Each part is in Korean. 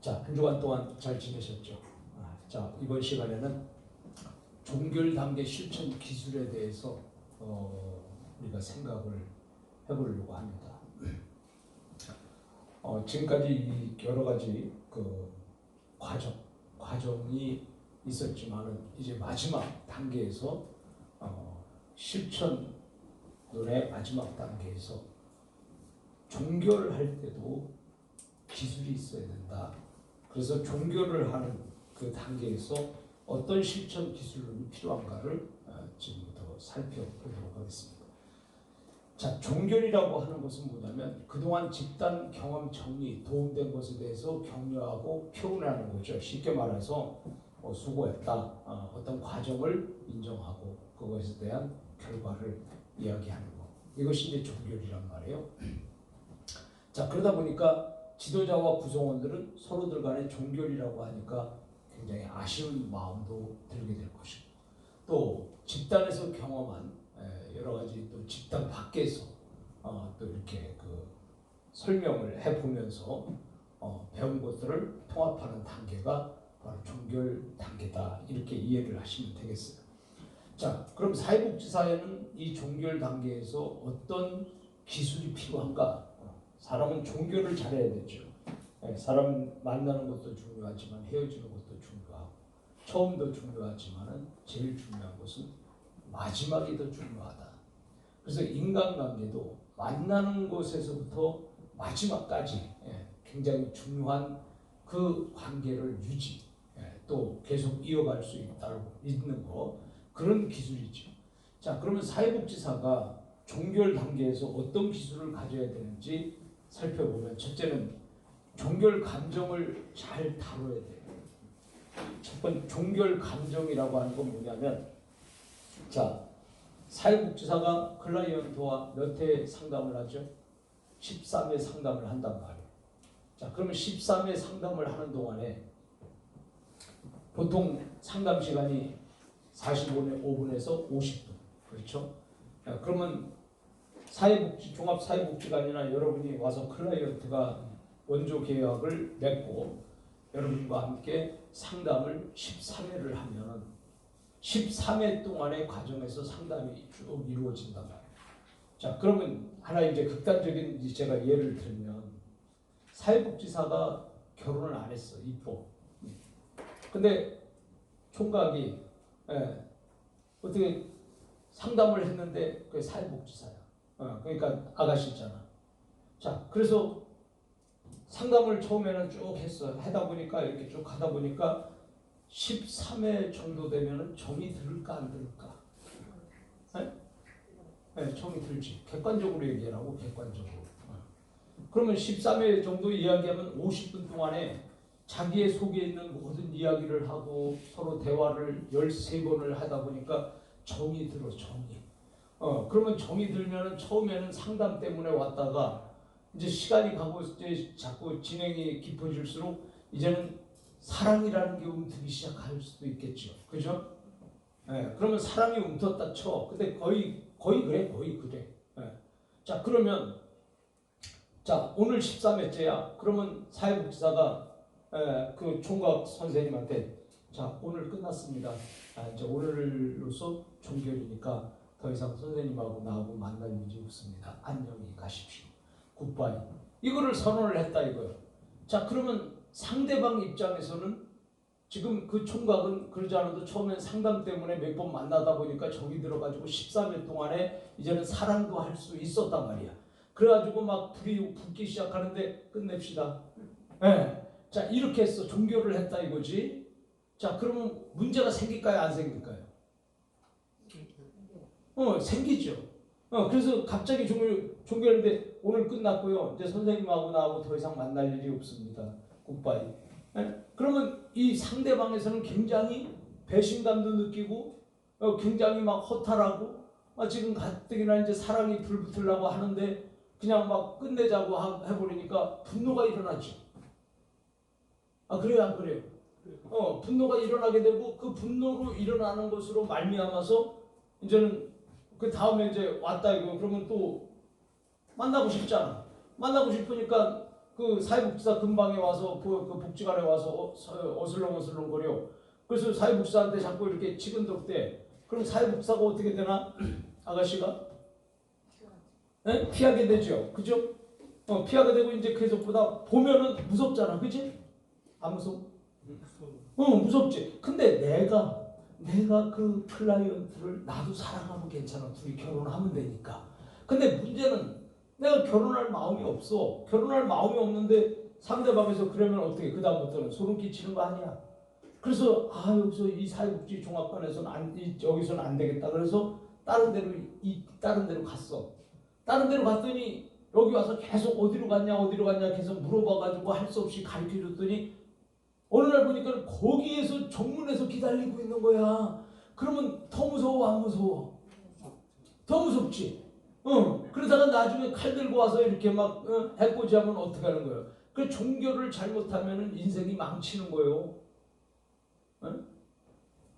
자, 한 주간 동안 잘 지내셨죠? 자, 이번 시간에는 종결 단계 실천 기술에 대해서 우리가 생각을 해보려고 합니다. 지금까지 여러 가지 그 과정이 있었지만은 이제 마지막 단계에서 실천론의 마지막 단계에서 종결할 때도 기술이 있어야 된다. 그래서 종결을 하는 그 단계에서 어떤 실천 기술론이 필요한가를 지금부터 살펴보도록 하겠습니다. 자, 종결이라고 하는 것은 뭐냐면 그동안 집단 경험 정리, 도움된 것에 대해서 격려하고 표현하는 거죠. 쉽게 말해서 수고했다, 어떤 과정을 인정하고 그것에 대한 결과를 이야기하는 것. 이것이 이제 종결이란 말이에요. 자, 그러다 보니까 지도자와 구성원들은 서로들 간의 종결이라고 하니까 굉장히 아쉬운 마음도 들게 될 것이고, 또 집단에서 경험한 여러 가지 또 집단 밖에서 또 이렇게 그 설명을 해보면서 배운 것들을 통합하는 단계가 바로 종결 단계다, 이렇게 이해를 하시면 되겠어요. 자, 그럼 사회복지사에는 이 종결 단계에서 어떤 기술이 필요한가? 사람은 종결을 잘해야 되죠. 사람 만나는 것도 중요하지만 헤어지는 것도 중요하고, 처음도 중요하지만 제일 중요한 것은 마지막이 더 중요하다. 그래서 인간관계도 만나는 곳에서부터 마지막까지 굉장히 중요한 그 관계를 유지, 또 계속 이어갈 수 있는 거, 그런 기술이죠. 자, 그러면 사회복지사가 종결 단계에서 어떤 기술을 가져야 되는지 살펴보면, 첫째는 종결 감정을 잘 다뤄야 돼요. 첫 번째, 종결 감정이라고 하는 건 뭐냐면, 자, 사회복지사가 클라이언트와 몇 회 상담을 하죠? 13회 상담을 한단 말이에요. 자, 그러면 13회 상담을 하는 동안에 보통 상담 시간이 45분에서 50분. 그렇죠? 그러면 종합사회복지관이나 여러분이 와서 클라이언트가 원조 계약을 맺고 여러분과 함께 상담을 13회를 하면 13회 동안의 과정에서 상담이 쭉 이루어진단 말이에요. 자, 그러면 하나 이제 극단적인 제가 예를 들면, 사회복지사가 결혼을 안 했어, 이뻐. 근데 총각이 어떻게 상담을 했는데 그게 사회복지사야. 그러니까 아가씨잖아. 자, 그래서 상담을 처음에는 쭉 했어. 하다 보니까 이렇게 쭉 하다 보니까 13회 정도 되면은 정이 들을까 안 들을까? 네, 정이 들지. 객관적으로 얘기하라고, 객관적으로. 그러면 13회 정도 이야기하면 50분 동안에 자기의 속에 있는 모든 이야기를 하고 서로 대화를 13번을 하다 보니까 정이 들어, 정이. 그러면 정이 들면은 처음에는 상담 때문에 왔다가 이제 시간이 가고 이제 자꾸 진행이 깊어질수록 이제는 사랑이라는 게 움트기 시작할 수도 있겠죠. 그죠? 그러면 사랑이 움텄다 쳐. 근데 거의 그래. 자, 그러면 자, 오늘 13회째야. 그러면 사회복지사가 그 총각 선생님한테, 자, 오늘 끝났습니다. 이제 오늘로서 종결이니까 더 이상 선생님하고 나하고 만날 일이 없습니다. 안녕히 가십시오. 굿바이. 이거를 선언을 했다 이거예요. 자, 그러면 상대방 입장에서는 지금 그 총각은 그러지 않아도 처음엔 상담 때문에 몇 번 만나다 보니까 정이 들어가지고 13일 동안에 이제는 사랑도 할 수 있었단 말이야. 그래가지고 막 불이 붙기 시작하는데 끝냅시다. 자, 이렇게 했어. 종결을 했다 이거지. 자, 그러면 문제가 생길까요? 안 생길까요? 생기죠. 그래서 갑자기 종결인데 오늘 끝났고요. 이제 선생님하고 나하고 더 이상 만날 일이 없습니다. 굿바이. 그러면 이 상대방에서는 굉장히 배신감도 느끼고 굉장히 막 허탈하고 지금 가뜩이나 이제 사랑이 불붙으려고 하는데 그냥 막 끝내자고 해버리니까 분노가 일어나죠. 그래요, 안 그래요? 분노가 일어나게 되고 그 분노로 일어나는 것으로 말미암아서 이제는 그 다음에 이제 왔다 이거 그러면 또 만나고 싶잖아. 만나고 싶으니까 그 사회복지사 근방에 와서 그 복지관에 와서 어슬렁어슬렁거려. 그래서 사회복지사한테 자꾸 이렇게 치근덕대. 그럼 사회복지사가 어떻게 되나? 아가씨가? 네? 피하게 되죠. 그죠? 피하게 되고 이제 계속보다 보면은 무섭잖아. 그지? 안 무서워? 무섭지. 근데 내가 그 클라이언트를 나도 사랑하면 괜찮아. 둘이 결혼하면 되니까. 근데 문제는 내가 결혼할 마음이 없어. 결혼할 마음이 없는데 상대방에서 그러면 어떻게 그다음부터는 소름 끼치는 거 아니야. 그래서 여기서 이 사회복지 종합관에서는 여기서는 안 되겠다. 그래서 다른 데로 갔어. 다른 데로 갔더니 여기 와서 계속 어디로 갔냐 계속 물어봐가지고 할 수 없이 가르쳐줬더니 어느 날 보니까 거기에서 정문에서 기다리고 있는 거야. 그러면 더 무서워 안 무서워? 더 무섭지. 그러다가 나중에 칼 들고 와서 이렇게 막 해코지하면 어떻게 하는 거예요? 그 종교를 잘못하면 인생이 망치는 거예요.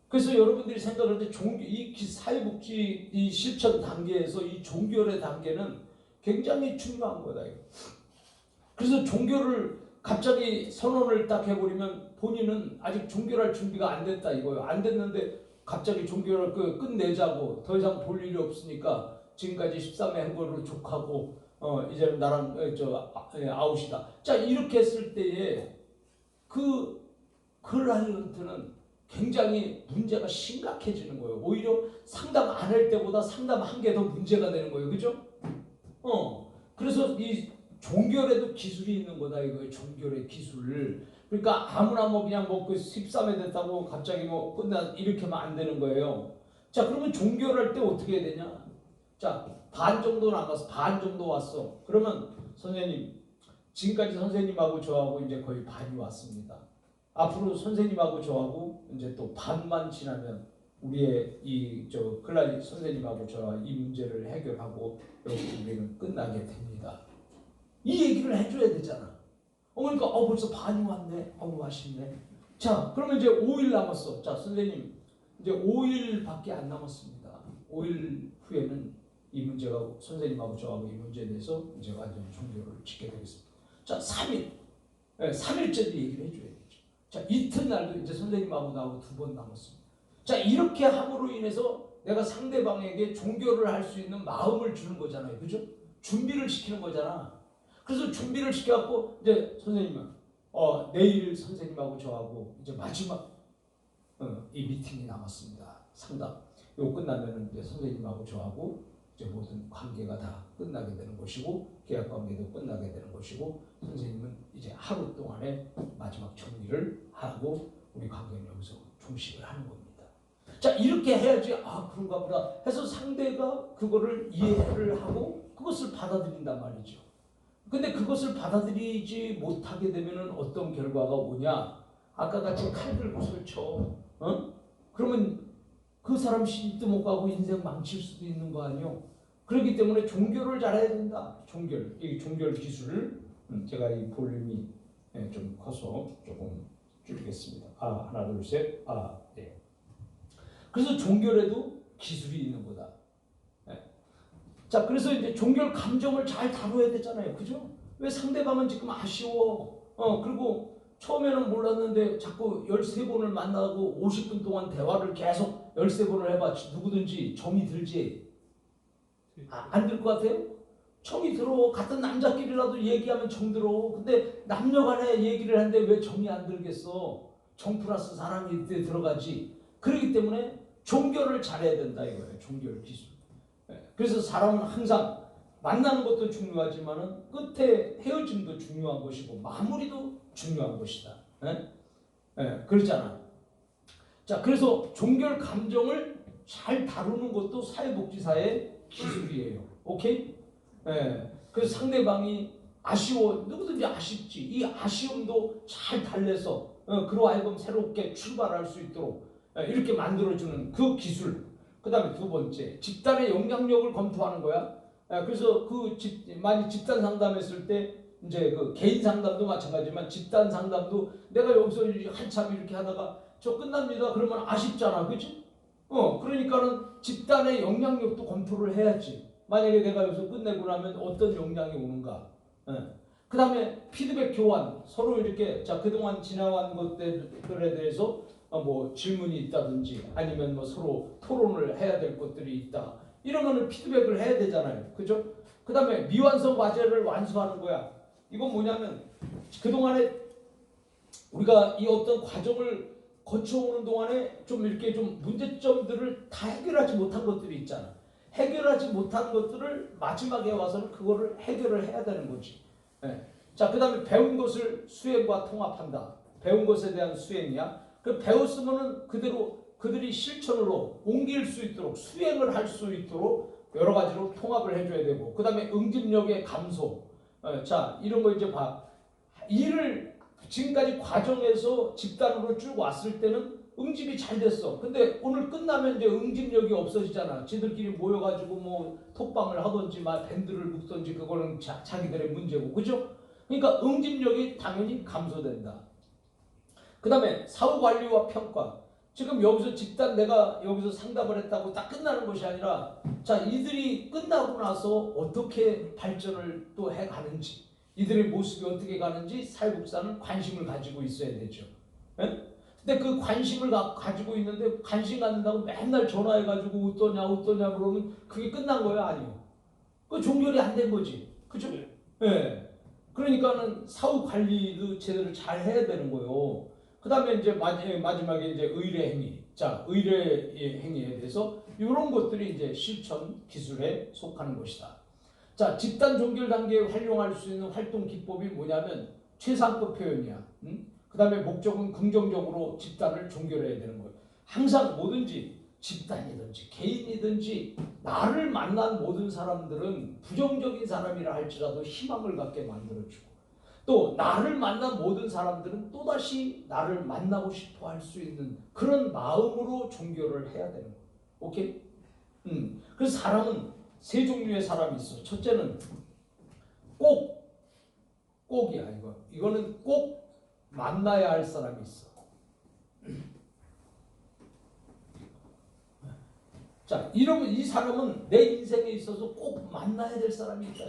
그래서 여러분들이 생각할 때 이 사회복지 이 실천 단계에서 이 종교의 단계는 굉장히 중요한 거다. 그래서 종교를 갑자기 선언을 딱 해버리면 본인은 아직 종교할 준비가 안 됐다 이거예요. 안 됐는데 갑자기 종교를 끝내자고 더 이상 볼 일이 없으니까 지금까지 13회 행거로 족하고 이제는 나랑 아웃이다. 자 이렇게 했을 때에 그 클라이언트는 굉장히 문제가 심각해지는 거예요. 오히려 상담 안 할 때보다 상담한 게 더 문제가 되는 거예요. 그죠? 그래서 이 종결에도 기술이 있는 거다 이거예요. 종결의 기술. 그러니까 아무나 그냥 그 13회 됐다고 갑자기 끝나 이렇게 하면 안 되는 거예요. 자 그러면 종결할 때 어떻게 해야 되냐? 자 반 정도 남았어. 반 정도 왔어. 그러면 선생님 지금까지 선생님하고 저하고 이제 거의 반이 왔습니다. 앞으로 선생님하고 저하고 이제 또 반만 지나면 우리의 클라이 선생님하고 저와 이 문제를 해결하고 여기 우리는 끝나게 됩니다. 이 얘기를 해줘야 되잖아. 그러니까 벌써 반이 왔네. 맛있네. 자 그러면 이제 5일 남았어. 자 선생님 이제 5일밖에 안 남았습니다. 5일 후에는 이 문제가 선생님하고 저하고 이 문제에 대해서 이제 완전히 종교를 짓게 되겠습니다. 자 3일 3일째 얘기를 해줘야 되죠. 자 이튿날도 이제 선생님하고 나하고 2번 남았습니다. 자 이렇게 함으로 인해서 내가 상대방에게 종교를 할 수 있는 마음을 주는 거잖아요. 그죠? 준비를 시키는 거잖아. 그래서 준비를 시켜갖고 이제 선생님은 내일 선생님하고 저하고 이제 마지막 이 미팅이 남았습니다. 상담. 이거 끝나면은 이제 선생님하고 저하고 이제 모든 관계가 다 끝나게 되는 것이고 계약 관계도 끝나게 되는 것이고 선생님은 이제 하루 동안에 마지막 정리를 하고 우리 관계는 여기서 종식을 하는 겁니다. 자 이렇게 해야지 그런가 보다 해서 상대가 그거를 이해를 하고 그것을 받아들인단 말이죠. 근데 그것을 받아들이지 못하게 되면 어떤 결과가 오냐? 아까 같이 칼 들고 설쳐. 그러면 그 사람 시집도 못 가고 인생 망칠 수도 있는 거 아니요? 그렇기 때문에 종교를 잘해야 된다. 이 종결 기술을 제가 이 볼륨이 좀 커서 조금 줄이겠습니다. 하나 둘 셋. 네. 그래서 종결에도 기술이 있는 거다. 자, 그래서 이제 종결 감정을 잘 다뤄야 되잖아요. 그죠? 왜 상대방은 지금 아쉬워. 그리고 처음에는 몰랐는데 자꾸 13번을 만나고 50분 동안 대화를 계속 13번을 해봐. 누구든지 정이 들지? 안 들 것 같아요? 정이 들어. 같은 남자끼리라도 얘기하면 정 들어. 근데 남녀 간에 얘기를 하는데 왜 정이 안 들겠어? 정 플러스 사랑이 이때 들어가지. 그렇기 때문에 종결을 잘해야 된다 이거예요. 종결 기술. 그래서 사람은 항상 만나는 것도 중요하지만은 끝에 헤어짐도 중요한 것이고 마무리도 중요한 것이다. 그렇잖아. 자, 그래서 종결 감정을 잘 다루는 것도 사회복지사의 기술이에요. 오케이? 그래서 상대방이 아쉬워, 누구든지 아쉽지. 이 아쉬움도 잘 달래서 그로 하여금 새롭게 출발할 수 있도록 이렇게 만들어주는 그 기술. 그 다음에 2번째, 집단의 영향력을 검토하는 거야. 그래서 만약 집단 상담했을 때 이제 그 개인 상담도 마찬가지지만 집단 상담도 내가 여기서 한참 이렇게 하다가 저 끝납니다. 그러면 아쉽잖아. 그치? 그러니까는 집단의 영향력도 검토를 해야지. 만약에 내가 여기서 끝내고 나면 어떤 영향이 오는가. 그 다음에 피드백 교환, 서로 이렇게 자 그동안 지나간 것들에 대해서 뭐 질문이 있다든지 아니면 뭐 서로 토론을 해야 될 것들이 있다. 이러면은 피드백을 해야 되잖아요. 그죠? 그 다음에 미완성 과제를 완수하는 거야. 이건 뭐냐면 그동안에 우리가 이 어떤 과정을 거쳐오는 동안에 좀 이렇게 좀 문제점들을 다 해결하지 못한 것들이 있잖아. 해결하지 못한 것들을 마지막에 와서는 그거를 해결을 해야 되는 거지. 네. 자, 그 다음에 배운 것을 수행과 통합한다. 배운 것에 대한 수행이야. 그 배웠으면은 그대로 그들이 실천으로 옮길 수 있도록 수행을 할 수 있도록 여러 가지로 통합을 해줘야 되고, 그 다음에 응집력의 감소. 자, 이런 거 이제 봐. 일을 지금까지 과정에서 집단으로 쭉 왔을 때는 응집이 잘 됐어. 근데 오늘 끝나면 이제 응집력이 없어지잖아. 지들끼리 모여가지고 뭐 톡방을 하든지 막 밴드를 묶든지 그거는 자기들의 문제고, 그죠? 그러니까 응집력이 당연히 감소된다. 그 다음에 사후 관리와 평가. 지금 여기서 집단 내가 여기서 상담을 했다고 딱 끝나는 것이 아니라 자 이들이 끝나고 나서 어떻게 발전을 또 해가는지 이들의 모습이 어떻게 가는지 사회복사는 관심을 가지고 있어야 되죠. 예? 근데 그 관심을 가지고 있는데 관심 갖는다고 맨날 전화해가지고 어떠냐 그러면 그게 끝난 거예요? 아니요. 그 종결이 안 된 거지. 그죠? 예. 그러니까는 사후 관리도 제대로 잘 해야 되는 거예요. 그 다음에 이제 마지막에 이제 의뢰 행위. 자, 의뢰 행위에 대해서 이런 것들이 이제 실천 기술에 속하는 것이다. 자, 집단 종결 단계에 활용할 수 있는 활동 기법이 뭐냐면 최상급 표현이야. 그 다음에 목적은 긍정적으로 집단을 종결해야 되는 거예요. 항상 뭐든지 집단이든지 개인이든지 나를 만난 모든 사람들은 부정적인 사람이라 할지라도 희망을 갖게 만들어주고 또 나를 만난 모든 사람들은 또다시 나를 만나고 싶어 할 수 있는 그런 마음으로 종결을 해야 되는 거예요. 오케이? 그래서 사람은 세 종류의 사람이 있어. 첫째는 꼭이야 이거. 이거는 꼭 만나야 할 사람이 있어. 자, 이러면 이 사람은 내 인생에 있어서 꼭 만나야 될 사람이 있다.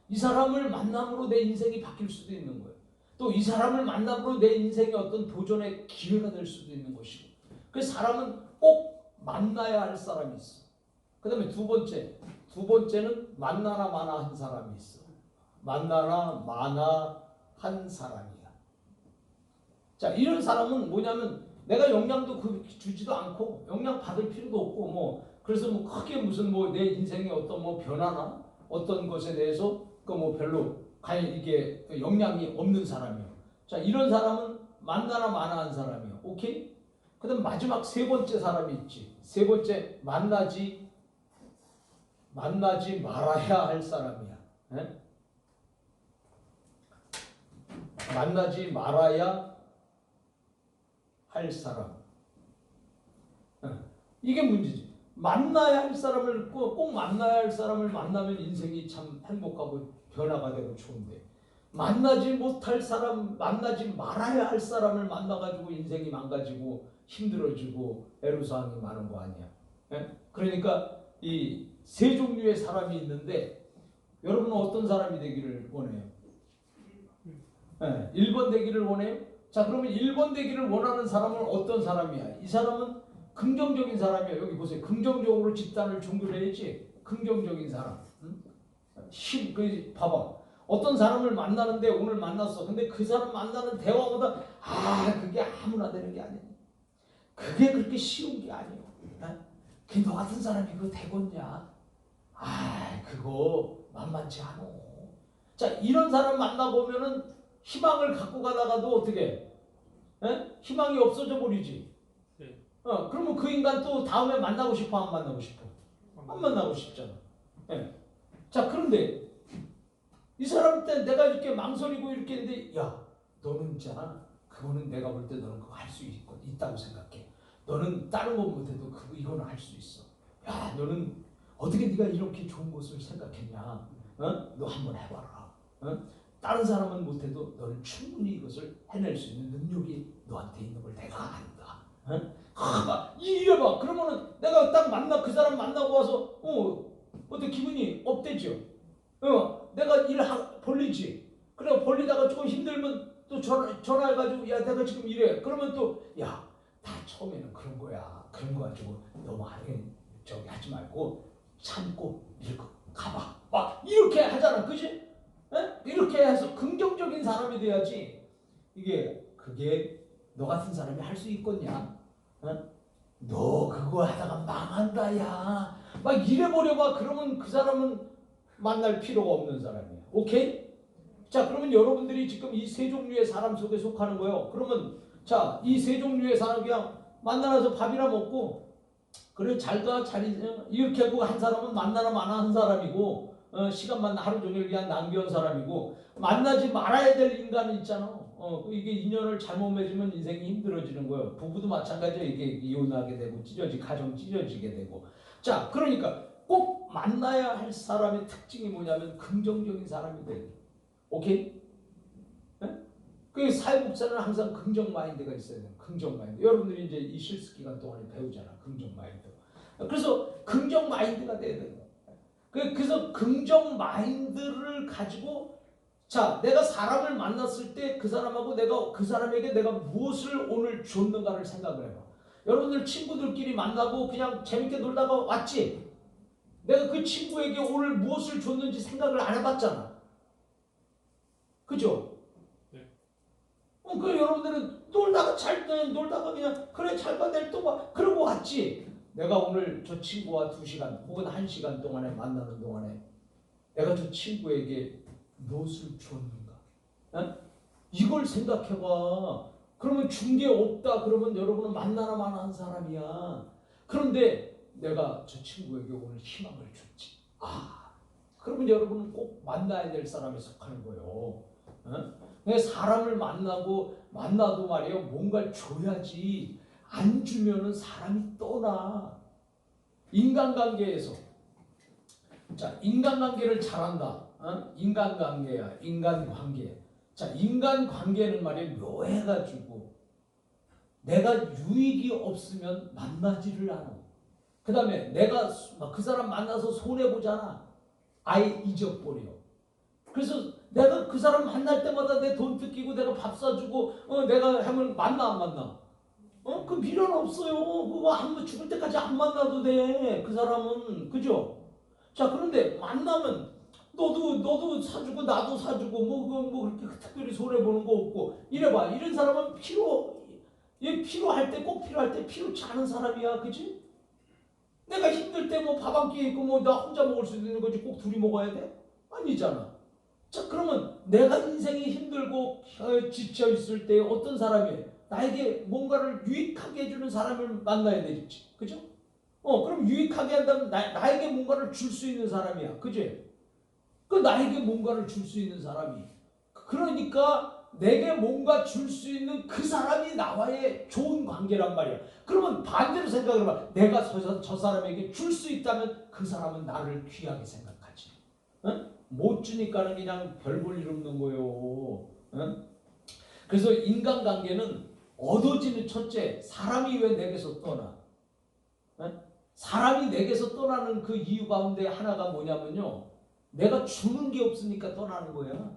이 사람을 만남으로 내 인생이 바뀔 수도 있는 거예요. 또 이 사람을 만남으로 내 인생의 어떤 도전의 기회가 될 수도 있는 것이고. 그래서 사람은 꼭 만나야 할 사람이 있어. 그 다음에 두 번째는 만나나 마나 한 사람이 있어. 만나나 마나 한 사람이야. 자, 이런 사람은 뭐냐면 내가 영향도 주지도 않고 영향 받을 필요도 없고 뭐 그래서 뭐 크게 무슨 뭐 내 인생의 어떤 뭐 변화나 어떤 것에 대해서 그 뭐 별로 이게 영향이 없는 사람이요. 자, 이런 사람은 만나나 마나 한 사람이요. 오케이? 그다음 마지막 세 번째 사람이 있지. 세 번째 만나지 말아야 할 사람이야. 에? 만나지 말아야 할 사람. 이게 문제지. 만나야 할 사람을 꼭 만나야 할 사람을 만나면 인생이 참 행복하고 변화가 되고 좋은데 만나지 못할 사람, 만나지 말아야 할 사람을 만나가지고 인생이 망가지고 힘들어지고 애로사항이 많은 거 아니야. 그러니까 이 세 종류의 사람이 있는데 여러분은 어떤 사람이 되기를 원해요? 1번 되기를 원해요? 자, 그러면 1번 되기를 원하는 사람은 어떤 사람이야? 이 사람은 긍정적인 사람이야. 여기 보세요. 긍정적으로 집단을 종결해야지. 긍정적인 사람. 봐봐. 어떤 사람을 만나는데 오늘 만났어. 근데 그 사람 만나는 대화보다 그게 아무나 되는 게 아니야. 그게 그렇게 쉬운 게 아니야. 그 너 같은 사람이 그거 되겠냐? 그거 만만치 않아. 자, 이런 사람 만나보면은 희망을 갖고 가다가도 어떻게 희망이 없어져 버리지. 그러면 그 인간 또 다음에 만나고 싶어? 안 만나고 싶어? 안 만나고 싶잖아. 자, 그런데 이 사람 때 내가 이렇게 망설이고 이렇게 했는데 야, 너는 있잖아. 그거는 내가 볼 때 너는 그거 할 수 있다고 생각해. 너는 다른 거 못해도 이거는 할 수 있어. 야, 너는 어떻게 네가 이렇게 좋은 것을 생각했냐? 너 한번 해봐라. 다른 사람은 못해도 너는 충분히 이것을 해낼 수 있는 능력이 너한테 있는 걸 내가 안다. 이래봐. 그러면은 내가 딱 그 사람 만나고 와서 어때 기분이 업되죠? 내가 볼 일지. 그래 벌리다가 조금 힘들면 또 전화해가지고 야 내가 지금 이래. 그러면 또 야 다 처음에는 그런 거야. 그런 거 가지고 너무 저기 하지 말고 참고 밀고 가봐. 막 이렇게 하잖아, 그지? 에? 이렇게 해서 긍정적인 사람이 돼야지. 그게 너 같은 사람이 할 수 있겠냐? 에? 너 그거 하다가 망한다 야. 막 이래버려봐. 그러면 그 사람은 만날 필요가 없는 사람이야. 오케이? 자, 그러면 여러분들이 지금 이 세 종류의 사람 속에 속하는 거예요. 그러면 자, 이 세 종류의 사람 그냥 만나서 밥이나 먹고 그래 잘가 자리 이렇게 하고 한 사람은 만나나 마나 한 사람이고 시간만 하루 종일 그냥 낭비한 사람이고 만나지 말아야 될 인간은 있잖아. 이게 인연을 잘못 맺으면 인생이 힘들어지는 거예요. 부부도 마찬가지예요. 이게 이혼하게 되고 가정 찢어지게 되고. 자, 그러니까 꼭 만나야 할 사람의 특징이 뭐냐면 긍정적인 사람이 돼야 돼. 오케이? 네? 그 사회복사는 항상 긍정 마인드가 있어야 돼요. 긍정 마인드. 여러분들이 이제 이 실습 기간 동안에 배우잖아. 긍정 마인드. 그래서 긍정 마인드가 돼야 돼요. 그래서 긍정 마인드를 가지고 자, 내가 사람을 만났을 때 그 사람하고 그 사람에게 내가 무엇을 오늘 줬는가를 생각을 해봐. 여러분들 친구들끼리 만나고 그냥 재밌게 놀다가 왔지? 내가 그 친구에게 오늘 무엇을 줬는지 생각을 안 해봤잖아. 그죠? 네. 그 여러분들은 놀다가 그냥 그래 잘 가 내일 또 봐. 그러고 왔지. 내가 오늘 저 친구와 2시간 혹은 1시간 동안에 만나는 동안에 내가 저 친구에게 무엇을 줬는가? 에? 이걸 생각해봐. 그러면 준 게 없다. 그러면 여러분은 만나나 마나 한 사람이야. 그런데 내가 저 친구에게 오늘 희망을 줬지. 그러면 여러분은 꼭 만나야 될 사람에 속하는 거예요. 사람을 만나도 말이에요. 뭔가를 줘야지. 안 주면은 사람이 떠나. 인간관계에서 자, 인간관계를 잘한다. 인간관계야. 인간관계. 자, 인간관계는 말이에요. 묘해가지고 내가 유익이 없으면 만나지를 않아. 그 다음에 내가 그 사람 만나서 손해보잖아. 아예 잊어버려. 그래서 내가 그 사람 만날 때마다 내 돈 뜯기고 내가 밥 사주고 내가 하면 만나 안 만나? 그 필요는 없어요. 그거 죽을 때까지 안 만나도 돼. 그 사람은. 그죠? 자, 그런데 만나면 너도 사주고 나도 사주고 뭐 그렇게 특별히 손해보는 거 없고 이래봐. 이런 사람은 필요할 때 꼭 필요할 때 필요치 않은 사람이야. 그치? 내가 힘들 때 밥 한 끼 있고 나 혼자 먹을 수 있는 거지 꼭 둘이 먹어야 돼? 아니잖아. 자, 그러면 내가 인생이 힘들고 지쳐 있을 때 어떤 사람이 나에게 뭔가를 유익하게 해주는 사람을 만나야 되겠지. 그죠? 그럼 유익하게 한다면 나에게 뭔가를 줄 수 있는 사람이야. 그지? 나에게 뭔가를 줄 수 있는 사람이. 그러니까 내게 뭔가 줄 수 있는 그 사람이 나와의 좋은 관계란 말이야. 그러면 반대로 생각을 해봐. 내가 저 사람에게 줄 수 있다면 그 사람은 나를 귀하게 생각하지. 못 주니까는 그냥 별 볼 일 없는 거예요. 그래서 인간관계는 얻어지는 첫째, 사람이 왜 내게서 떠나? 사람이 내게서 떠나는 그 이유 가운데 하나가 뭐냐면요. 내가 주는 게 없으니까 떠나는 거야.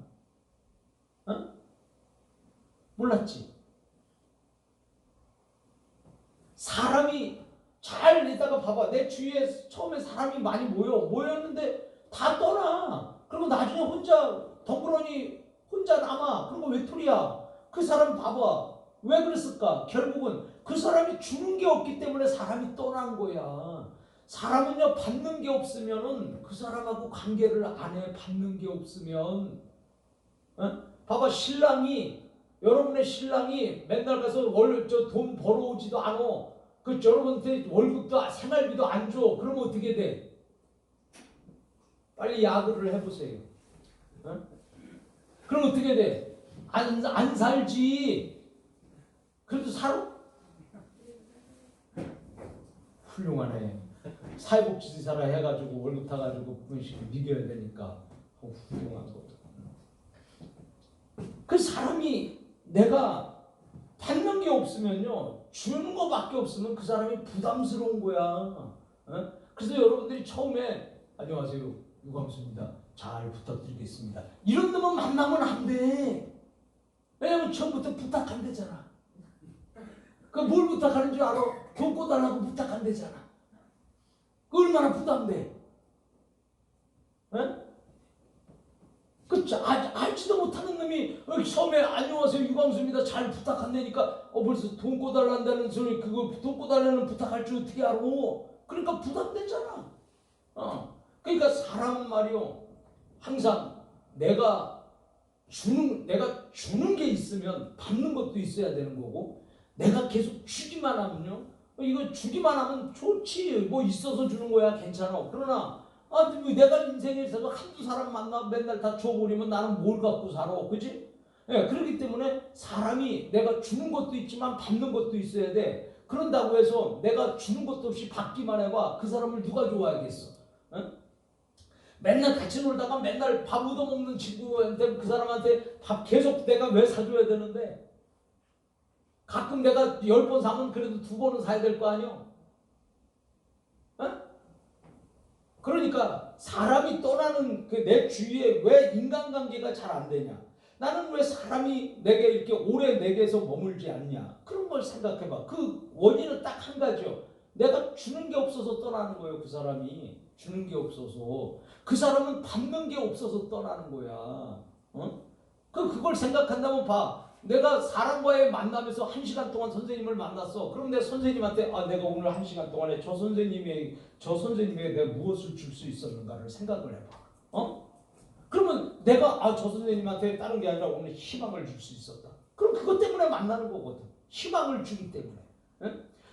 몰랐지? 사람이 잘 있다가 봐봐. 내 주위에 처음에 사람이 많이 모였는데 다 떠나. 그리고 나중에 덩그러니 혼자 남아. 그런 거 외톨이야. 그 사람 봐봐. 왜 그랬을까? 결국은 그 사람이 주는 게 없기 때문에 사람이 떠난 거야. 사람은요, 받는 게 없으면은 그 사람하고 관계를 안 해. 받는 게 없으면. 봐봐, 여러분의 신랑이 맨날 가서 돈 벌어오지도 않아. 여러분한테 월급도 생활비도 안 줘. 그러면 어떻게 돼? 빨리 야구를 해보세요. 그럼 어떻게 돼? 안 살지. 그래도 살아? 훌륭하네. 사회복지사라 해가지고 월급 타가지고 분식 미겨야 되니까 훌륭한 거. 그 사람이 내가 받는 게 없으면요, 주는 거밖에 없으면 그 사람이 부담스러운 거야. 그래서 여러분들이 처음에 안녕하세요, 유광수입니다. 잘 부탁드리겠습니다. 이런 놈은 만나면 안 돼. 왜냐면 처음부터 부탁한대잖아. 그 뭘 부탁하는 줄 알아? 돈 꿔달라고 부탁한대잖아. 그 얼마나 부담돼? 에? 그 알지도 못하는 놈이 처음에 안녕하세요 유광수입니다 잘 부탁한다니까 벌써 돈 꿔달란다는 소리 그거 돈 꿔달라는 부탁할 줄 어떻게 알아? 그러니까 부담되잖아. 그러니까 사람은 말이요 항상 내가 주는 게 있으면 받는 것도 있어야 되는 거고 내가 계속 주기만 하면요 이거 주기만 하면 좋지 뭐 있어서 주는 거야 괜찮아. 그러나 내가 인생에서 한두 사람 만나 맨날 다 줘버리면 나는 뭘 갖고 살아, 그지? 예, 그렇기 때문에 사람이 내가 주는 것도 있지만 받는 것도 있어야 돼. 그런다고 해서 내가 주는 것도 없이 받기만 해봐. 그 사람을 누가 좋아하겠어? 예? 맨날 같이 놀다가 맨날 밥 얻어먹는 친구한테 그 사람한테 밥 계속 내가 왜 사줘야 되는데? 가끔 내가 10번 사면 그래도 2번은 사야 될 거 아니야? 예? 그러니까 사람이 떠나는 그 내 주위에 왜 인간관계가 잘 안 되냐? 나는 왜 사람이 내게 이렇게 오래 내게서 머물지 않냐? 그런 걸 생각해봐. 그 원인은 딱 한 가지요. 내가 주는 게 없어서 떠나는 거예요. 그 사람이 주는 게 없어서 그 사람은 받는 게 없어서 떠나는 거야. 그걸 생각한다면 봐. 내가 사람과의 만남에서 1시간 동안 선생님을 만났어. 그럼 내 선생님한테 내가 오늘 1시간 동안에 저 선생님에게 내가 무엇을 줄 수 있었는가를 생각을 해봐. 그러면 내가 저 선생님한테 다른 게 아니라 오늘 희망을 줄 수 있었다. 그럼 그것 때문에 만나는 거거든. 희망을 주기 때문에.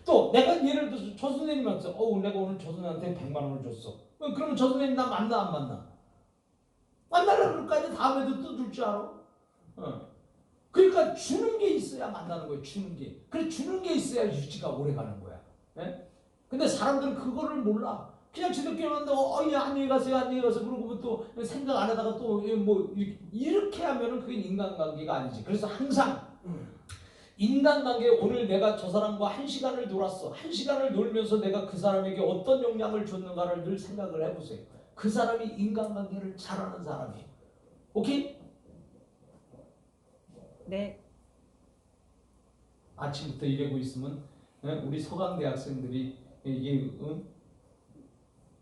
또 내가 예를 들어서 저 선생님한테 내가 오늘 저 선생님한테 100만 원을 줬어. 그러면 저 선생님 나 만나 안 만나? 만나려고 그럴 거 아니야. 다음에도 또 줄 줄 알아? 그러니까 주는 게 있어야 만나는 거예요. 주는 게. 그래 주는 게 있어야 유지가 오래 가는 거야. 예? 근데 사람들은 그거를 몰라. 그냥 지들끼리 만나고 안녕히 가세요 안녕히 가세요 그러고 또 생각 안 하다가 또 뭐 이렇게 하면은 그게 인간관계가 아니지. 그래서 항상 인간관계 오늘 내가 저 사람과 1시간을 놀았어. 1시간을 놀면서 내가 그 사람에게 어떤 영향을 줬는가를 늘 생각을 해보세요. 그 사람이 인간관계를 잘하는 사람이에요. 오케이? 네. 아침부터 이러고 있으면 우리 서강대 학생들이 이게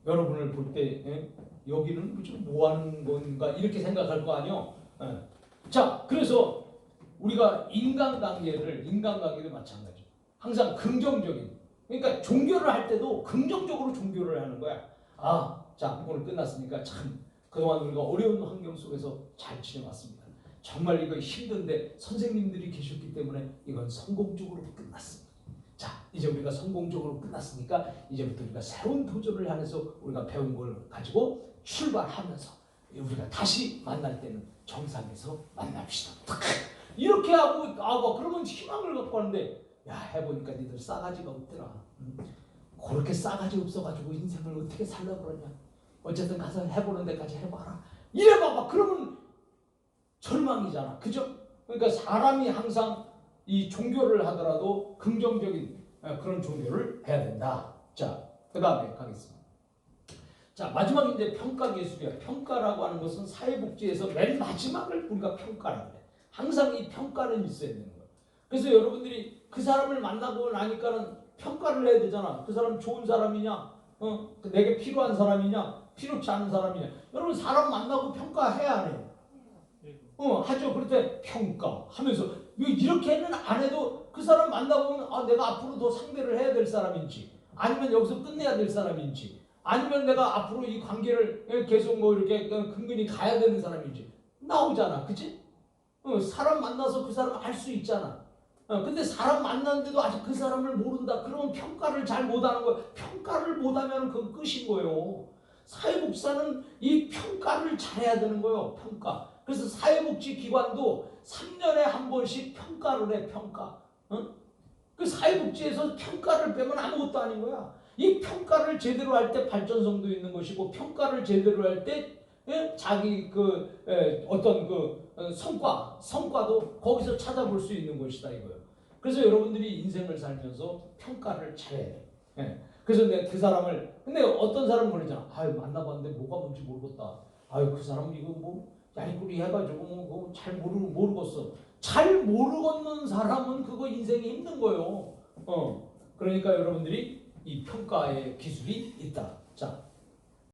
여러분을 볼 때 여기는 뭐 하는 건가 이렇게 생각할 거 아니요. 자, 그래서 우리가 인간관계도 마찬가지죠. 항상 긍정적인. 그러니까 종교를 할 때도 긍정적으로 종교를 하는 거야. 자, 오늘 끝났으니까 참 그동안 우리가 어려운 환경 속에서 잘 지내왔습니다. 정말 이거 힘든데 선생님들이 계셨기 때문에 이건 성공적으로 끝났습니다. 자, 이제 우리가 성공적으로 끝났으니까 이제부터 우리가 새로운 도전을 향해서 우리가 배운 걸 가지고 출발하면서 우리가 다시 만날 때는 정상에서 만납시다. 이렇게 하고 그러면 희망을 갖고 하는데 해보니까 니들 싸가지가 없더라. 그렇게 싸가지 없어가지고 인생을 어떻게 살려고 그러냐. 어쨌든 가서 해보는 데까지 해봐라. 이래봐봐. 그러면 절망이잖아. 그죠? 그러니까 사람이 항상 이 종교를 하더라도 긍정적인 그런 종교를 해야 된다. 자, 그 다음에 가겠습니다. 자, 마지막 이제 평가 예술이야. 평가라고 하는 것은 사회복지에서 맨 마지막을 우리가 평가라고 해. 항상 이 평가는 있어야 되는 거야. 그래서 여러분들이 그 사람을 만나고 나니까는 평가를 해야 되잖아. 그 사람 좋은 사람이냐? 내게 필요한 사람이냐? 필요치 않은 사람이냐? 여러분 사람 만나고 평가해야 안 해요? 하죠. 그럴 때 평가하면서 이렇게는 안 해도 그 사람 만나보면 내가 앞으로 더 상대를 해야 될 사람인지 아니면 여기서 끝내야 될 사람인지 아니면 내가 앞으로 이 관계를 계속 뭐 이렇게 근근히 가야 되는 사람인지 나오잖아. 그치? 사람 만나서 그 사람 알 수 있잖아. 근데 사람 만났는데도 아직 그 사람을 모른다. 그러면 평가를 잘 못하는 거야. 평가를 못하면 그건 끝인 거예요. 사회복지사는 이 평가를 잘해야 되는 거예요. 평가. 그래서 사회복지기관도 3년에 한 번씩 평가를 해. 평가. 그 사회복지에서 평가를 빼면 아무것도 아닌 거야. 이 평가를 제대로 할 때 발전성도 있는 것이고 평가를 제대로 할 때 자기 어떤 성과도 거기서 찾아볼 수 있는 것이다 이거예요. 그래서 여러분들이 인생을 살면서 평가를 잘해야 돼. 그래서 내가 그 사람을 근데 어떤 사람은 그러잖아. 만나봤는데 뭐가 뭔지 모르겠다. 아유 그 사람 이거 뭐 야리꾸리 해가지고 뭐 잘 모르겠어. 잘 모르겠는 사람은 그거 인생이 힘든 거예요. 그러니까 여러분들이 이 평가의 기술이 있다. 자,